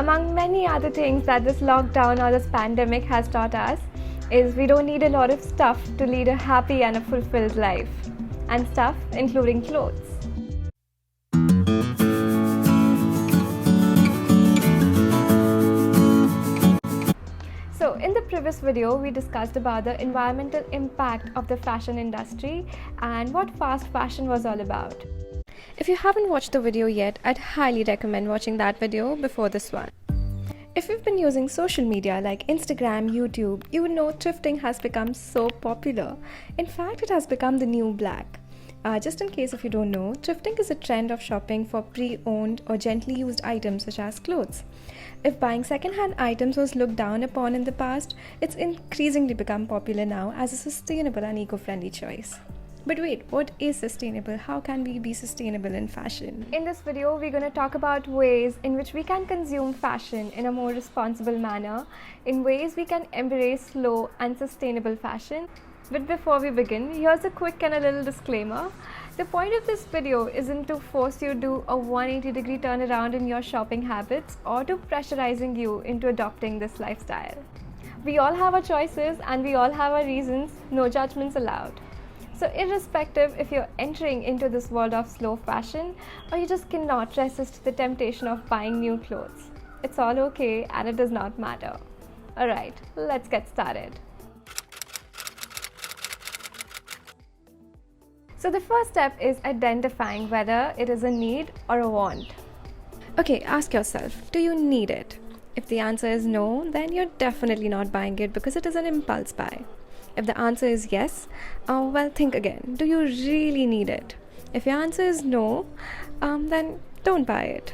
Among many other things that this lockdown or this pandemic has taught us is we don't need a lot of stuff to lead a happy and a fulfilled life. And stuff including clothes. So in the previous video, we discussed about the environmental impact of the fashion industry and what fast fashion was all about. If you haven't watched the video yet, I'd highly recommend watching that video before this one. If you've been using social media like Instagram, YouTube, you would know thrifting has become so popular. In fact, it has become the new black. Just in case if you don't know, thrifting is a trend of shopping for pre-owned or gently used items such as clothes. If buying second-hand items was looked down upon in the past, it's increasingly become popular now as a sustainable and eco-friendly choice. But wait, what is sustainable? How can we be sustainable in fashion? In this video, we're going to talk about ways in which we can consume fashion in a more responsible manner, in ways we can embrace slow and sustainable fashion. But before we begin, here's a quick and a little disclaimer. The point of this video isn't to force you to do a 180-degree turnaround in your shopping habits or to pressurizing you into adopting this lifestyle. We all have our choices and we all have our reasons, no judgments allowed. So irrespective if you're entering into this world of slow fashion or you just cannot resist the temptation of buying new clothes, it's all okay and it does not matter. Alright, let's get started. So the first step is identifying whether it is a need or a want. Okay, ask yourself, do you need it? If the answer is no, then you're definitely not buying it because it is an impulse buy. If the answer is yes, well, think again. Do you really need it? If your answer is no, then don't buy it.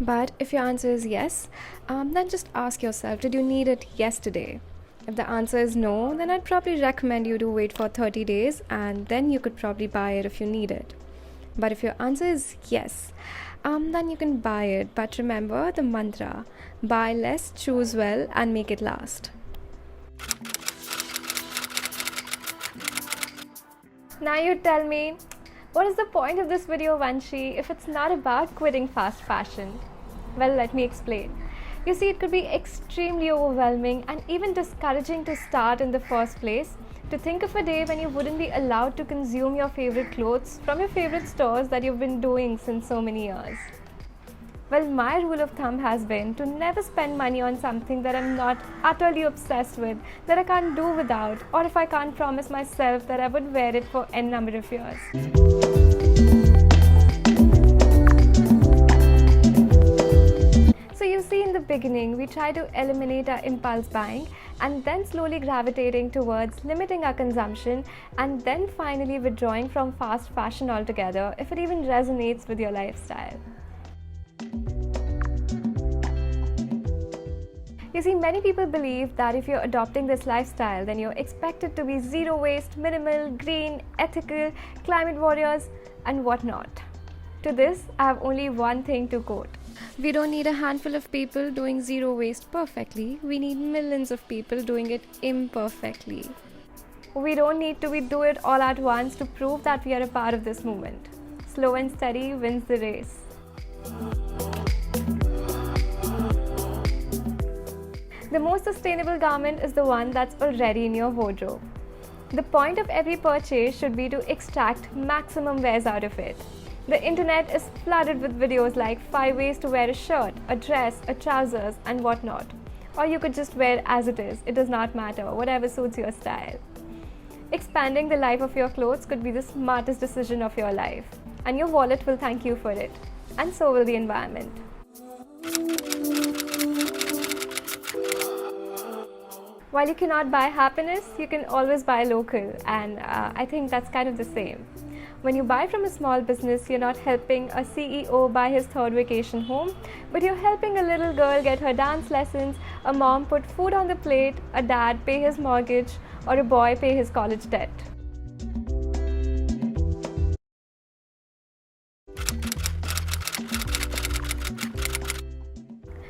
But if your answer is yes, then just ask yourself, did you need it yesterday? If the answer is no, then I'd probably recommend you to wait for 30 days and then you could probably buy it if you need it. But if your answer is yes, then you can buy it. But remember the mantra, buy less, choose well, and make it last. Now you tell me, what is the point of this video, Vanshi, if it's not about quitting fast fashion? Well, let me explain. You see, it could be extremely overwhelming and even discouraging to start in the first place, to think of a day when you wouldn't be allowed to consume your favorite clothes from your favorite stores that you've been doing since so many years. Well, my rule of thumb has been to never spend money on something that I'm not utterly obsessed with, that I can't do without, or if I can't promise myself that I would wear it for n number of years. So you see, in the beginning, we try to eliminate our impulse buying and then slowly gravitating towards limiting our consumption and then finally withdrawing from fast fashion altogether if it even resonates with your lifestyle. You see, many people believe that if you're adopting this lifestyle, then you're expected to be zero waste, minimal, green, ethical, climate warriors, and whatnot. To this, I have only one thing to quote. We don't need a handful of people doing zero waste perfectly. We need millions of people doing it imperfectly. We don't need to do it all at once to prove that we are a part of this movement. Slow and steady wins the race. The most sustainable garment is the one that's already in your wardrobe. The point of every purchase should be to extract maximum wears out of it. The internet is flooded with videos like 5 ways to wear a shirt, a dress, a trousers, and whatnot. Or you could just wear as it is. It does not matter, whatever suits your style. Expanding the life of your clothes could be the smartest decision of your life. And your wallet will thank you for it. And so will the environment. While you cannot buy happiness, you can always buy local, and I think that's kind of the same. When you buy from a small business, you're not helping a CEO buy his third vacation home, but you're helping a little girl get her dance lessons, a mom put food on the plate, a dad pay his mortgage, or a boy pay his college debt.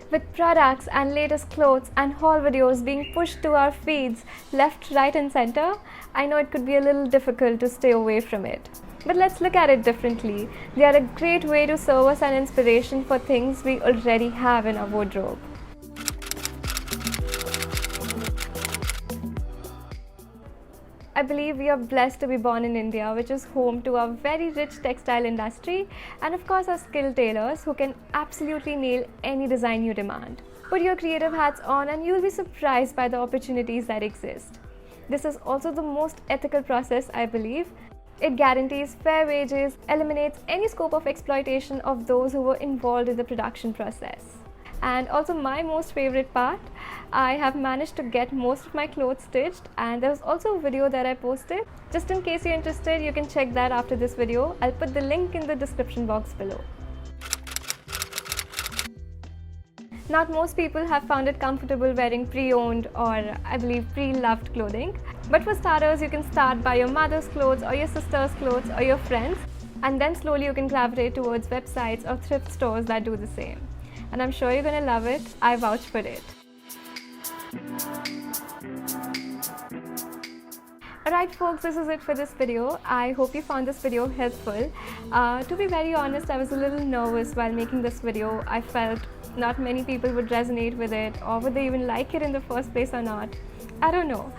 With products and latest clothes and haul videos being pushed to our feeds left, right and center, I know it could be a little difficult to stay away from it. But let's look at it differently. They are a great way to serve as an inspiration for things we already have in our wardrobe. I believe we are blessed to be born in India, which is home to a very rich textile industry and of course our skilled tailors who can absolutely nail any design you demand. Put your creative hats on and you'll be surprised by the opportunities that exist. This is also the most ethical process, I believe. It guarantees fair wages, eliminates any scope of exploitation of those who were involved in the production process. And also my most favorite part, I have managed to get most of my clothes stitched, and there was also a video that I posted. Just in case you're interested, you can check that after this video. I'll put the link in the description box below. Not most people have found it comfortable wearing pre-owned or I believe pre-loved clothing. But for starters, you can start by your mother's clothes or your sister's clothes or your friends, and then slowly you can gravitate towards websites or thrift stores that do the same. And I'm sure you're gonna love it. I vouch for it. Alright folks, this is it for this video. I hope you found this video helpful. To be very honest, I was a little nervous while making this video. I felt not many people would resonate with it, or would they even like it in the first place or not. I don't know.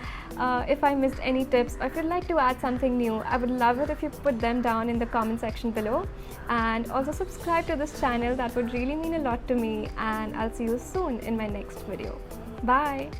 If I missed any tips or if you'd like to add something new, I would love it if you put them down in the comment section below. And also subscribe to this channel, that would really mean a lot to me, and I'll see you soon in my next video. Bye!